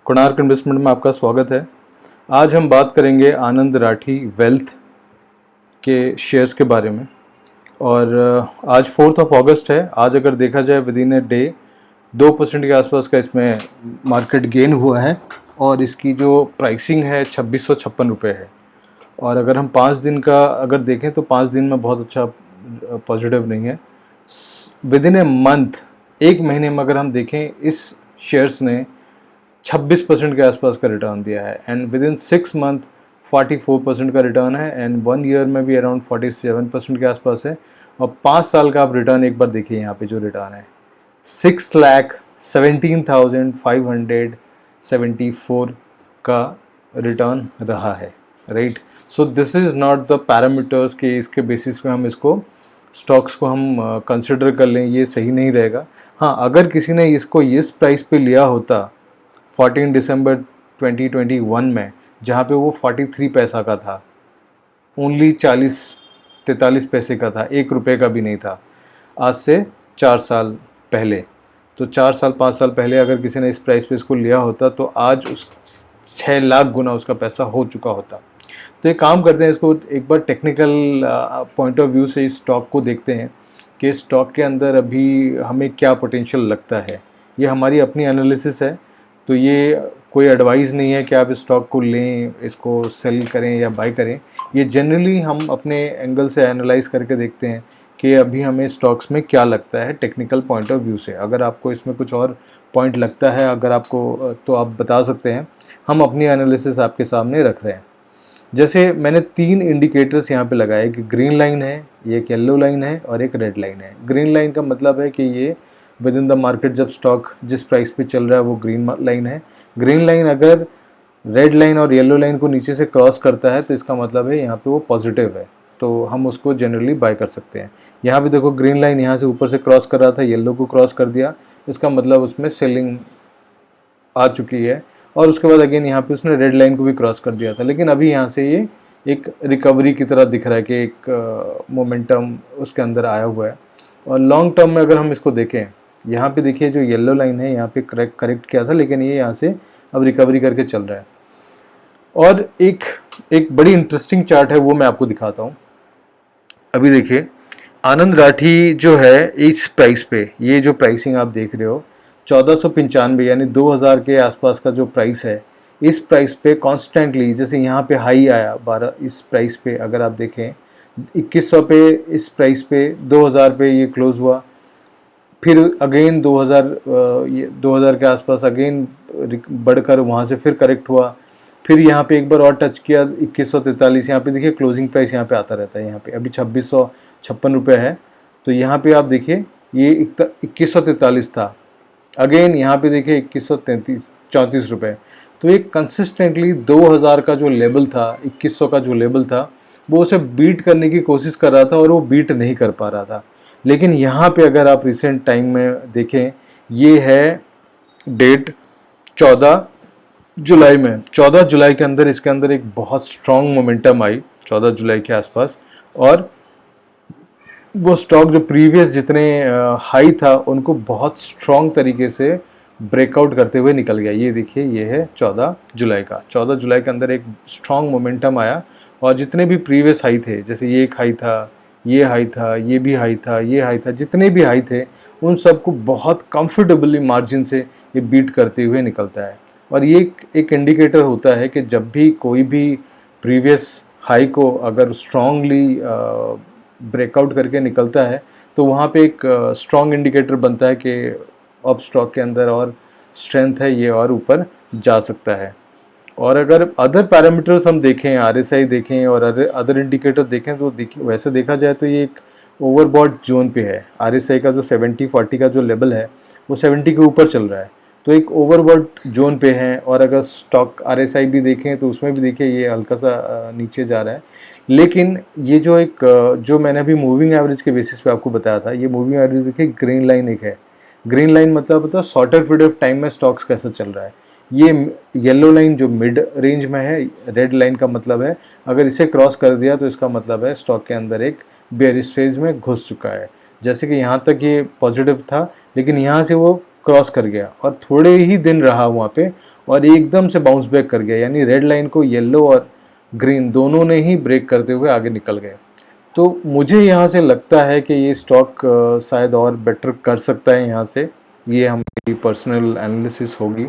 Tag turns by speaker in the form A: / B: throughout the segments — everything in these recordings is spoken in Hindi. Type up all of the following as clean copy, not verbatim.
A: कोणार्क इन्वेस्टमेंट में आपका स्वागत है। आज हम बात करेंगे आनंद राठी वेल्थ के शेयर्स के बारे में। और आज 4 अगस्त है। आज अगर देखा जाए विद इन ए डे 2% के आसपास का इसमें मार्केट गेन हुआ है और इसकी जो प्राइसिंग है 2656 रुपये है। और अगर हम 5 दिन का अगर देखें तो 5 दिन में बहुत अच्छा पॉजिटिव नहीं है। विद इन ए मंथ, एक महीने में अगर हम देखें, इस शेयर्स ने 26% के आसपास का रिटर्न दिया है एंड विद इन 6 मंथ 44% का रिटर्न है एंड 1 ईयर में भी अराउंड 47% के आसपास है। और 5 साल का आप रिटर्न एक बार देखिए, यहाँ पे जो रिटर्न है 6,17,574 का रिटर्न रहा है, right. So this is not the parameters के इसके बेसिस पे हम इसको स्टॉक्स को हम कंसिडर कर लें, ये सही नहीं रहेगा। हाँ, अगर किसी ने इसको इस प्राइस पे लिया होता 14 दिसंबर 2021 में, जहाँ पे वो 43 पैसा का था, ओनली 43 पैसे का था, 1 रुपये का भी नहीं था, आज से 4 साल पहले। तो 4 साल 5 साल पहले अगर किसी ने इस प्राइस पे इसको लिया होता तो आज उस 6 लाख गुना उसका पैसा हो चुका होता। तो एक काम करते हैं, इसको एक बार टेक्निकल पॉइंट ऑफ व्यू से इस स्टॉक को देखते हैं कि स्टॉक के अंदर अभी हमें क्या पोटेंशियल लगता है। ये हमारी अपनी एनालिसिस है, तो ये कोई एडवाइस नहीं है कि आप इस स्टॉक को लें, इसको सेल करें या बाय करें। ये जनरली हम अपने एंगल से एनालाइज करके देखते हैं कि अभी हमें स्टॉक्स में क्या लगता है टेक्निकल पॉइंट ऑफ व्यू से। अगर आपको इसमें कुछ और पॉइंट लगता है अगर आपको, तो आप बता सकते हैं। हम अपनी एनालिसिस आपके सामने रख रहे हैं। जैसे मैंने 3 इंडिकेटर्स यहाँ पे लगाए कि ग्रीन लाइन है, ये एक येलो लाइन है और एक रेड लाइन है। ग्रीन लाइन का मतलब है कि ये विद इन द मार्केट जब स्टॉक जिस प्राइस पे चल रहा है वो ग्रीन लाइन है। ग्रीन लाइन अगर रेड लाइन और येलो लाइन को नीचे से क्रॉस करता है तो इसका मतलब है यहाँ पे वो पॉजिटिव है, तो हम उसको जनरली बाय कर सकते हैं। यहाँ पे देखो, ग्रीन लाइन यहाँ से ऊपर से क्रॉस कर रहा था, येलो को क्रॉस कर दिया, इसका मतलब उसमें सेलिंग आ चुकी है। और उसके बाद अगेन यहाँ पे उसने रेड लाइन को भी क्रॉस कर दिया था, लेकिन अभी यहाँ से ये एक रिकवरी की तरह दिख रहा है कि एक मोमेंटम उसके अंदर आया हुआ है। और लॉन्ग टर्म में अगर हम इसको देखें, यहाँ पे देखिए जो येलो लाइन है यहाँ पे करेक्ट किया था, लेकिन ये यहाँ से अब रिकवरी करके चल रहा है। और एक बड़ी इंटरेस्टिंग चार्ट है, वो मैं आपको दिखाता हूँ। अभी देखिए, आनंद राठी जो है इस प्राइस पे, ये जो प्राइसिंग आप देख रहे हो 1495 यानी 2000 के आसपास का जो प्राइस है, इस प्राइस पे कॉन्स्टेंटली, जैसे यहाँ पे हाई आया 12, इस प्राइस पे अगर आप देखें 2100 पे, इस प्राइस पे 2000 पे ये क्लोज हुआ, फिर अगेन 2000 के आसपास अगेन बढ़कर वहाँ से फिर करेक्ट हुआ, फिर यहाँ पे एक बार और टच किया 2143। यहाँ पे देखिए क्लोजिंग प्राइस यहाँ पे आता रहता है, यहाँ पे अभी 2656 रुपये है। तो यहाँ पे आप देखिए ये 2143 था, अगेन यहाँ पे देखिए 2134 रुपये। तो ये कंसिस्टेंटली 2000 का जो लेवल था, 2100 का जो लेवल था, वो उसे बीट करने की कोशिश कर रहा था और वो बीट नहीं कर पा रहा था। लेकिन यहाँ पे अगर आप रिसेंट टाइम में देखें, ये है डेट 14 जुलाई में। 14 जुलाई के अंदर इसके अंदर एक बहुत स्ट्रॉन्ग मोमेंटम आई 14 जुलाई के आसपास, और वो स्टॉक जो प्रीवियस जितने हाई था उनको बहुत स्ट्रॉन्ग तरीके से ब्रेकआउट करते हुए निकल गया। ये देखिए, ये है 14 जुलाई का। 14 जुलाई के अंदर एक स्ट्रॉन्ग मोमेंटम आया और जितने भी प्रीवियस हाई थे, जैसे ये एक हाई था, ये हाई था, ये भी हाई था, ये हाई था, जितने भी हाई थे उन सबको बहुत कंफर्टेबली मार्जिन से ये बीट करते हुए निकलता है। और ये एक इंडिकेटर होता है कि जब भी कोई भी प्रीवियस हाई को अगर स्ट्रांगली ब्रेकआउट करके निकलता है तो वहाँ पे एक स्ट्रॉन्ग इंडिकेटर बनता है कि अब स्टॉक के अंदर और स्ट्रेंथ है, ये और ऊपर जा सकता है। और अगर अदर पैरामीटर्स हम देखें, RSI देखें और अदर इंडिकेटर देखें, तो देखिए वैसे देखा जाए तो ये एक ओवरबॉट जोन पे है। RSI का जो 70-40 का जो लेवल है वो 70 के ऊपर चल रहा है, तो एक ओवरबॉट जोन पे है। और अगर स्टॉक RSI भी देखें तो उसमें भी देखिए ये हल्का सा नीचे जा रहा है। लेकिन ये जो मैंने अभी मूविंग एवरेज के बेसिस पे आपको बताया था, ये मूविंग एवरेज देखिए ग्रीन लाइन एक है। ग्रीन लाइन मतलब होता है शॉर्टर पीरियड ऑफ टाइम में स्टॉक्स कैसा चल रहा है। ये येलो लाइन जो मिड रेंज में है, रेड लाइन का मतलब है अगर इसे क्रॉस कर दिया तो इसका मतलब है स्टॉक के अंदर एक बेयरिश फेज में घुस चुका है। जैसे कि यहाँ तक ये पॉजिटिव था, लेकिन यहाँ से वो क्रॉस कर गया और थोड़े ही दिन रहा वहाँ पे और एकदम से बाउंस बैक कर गया, यानी रेड लाइन को येलो और ग्रीन दोनों ने ही ब्रेक करते हुए आगे निकल गए। तो मुझे यहाँ से लगता है कि ये स्टॉक शायद और बेटर कर सकता है यहाँ से। ये हमारी पर्सनल एनालिसिस होगी।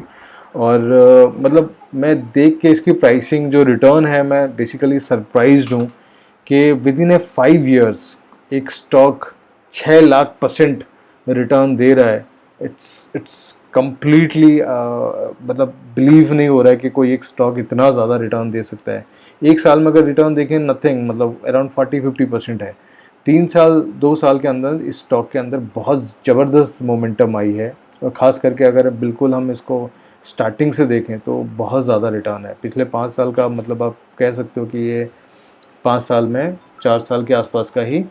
A: और मतलब मैं देख के इसकी प्राइसिंग जो रिटर्न है, मैं बेसिकली सरप्राइज्ड हूँ कि विद इन ए 5 ईयर्स एक स्टॉक 6 लाख % रिटर्न दे रहा है। इट्स कम्प्लीटली मतलब बिलीव नहीं हो रहा है कि कोई एक स्टॉक इतना ज़्यादा रिटर्न दे सकता है। एक साल में अगर रिटर्न देखें नथिंग, मतलब अराउंड 40-50% है। 2 साल के अंदर इस स्टॉक के अंदर बहुत ज़बरदस्त मोमेंटम आई है। और ख़ास करके अगर बिल्कुल हम इसको स्टार्टिंग से देखें तो बहुत ज़्यादा रिटर्न है। पिछले 5 साल का मतलब आप कह सकते हो कि ये 5 साल में 4 साल के आसपास का ही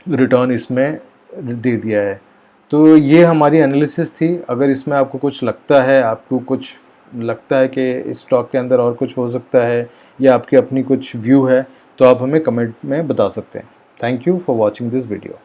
A: रिटर्न इसमें दे दिया है। तो ये हमारी एनालिसिस थी। अगर इसमें आपको कुछ लगता है, आपको कुछ लगता है कि इस स्टॉक के अंदर और कुछ हो सकता है या आपकी अपनी कुछ व्यू है, तो आप हमें कमेंट में बता सकते हैं। Thank you for watching this video.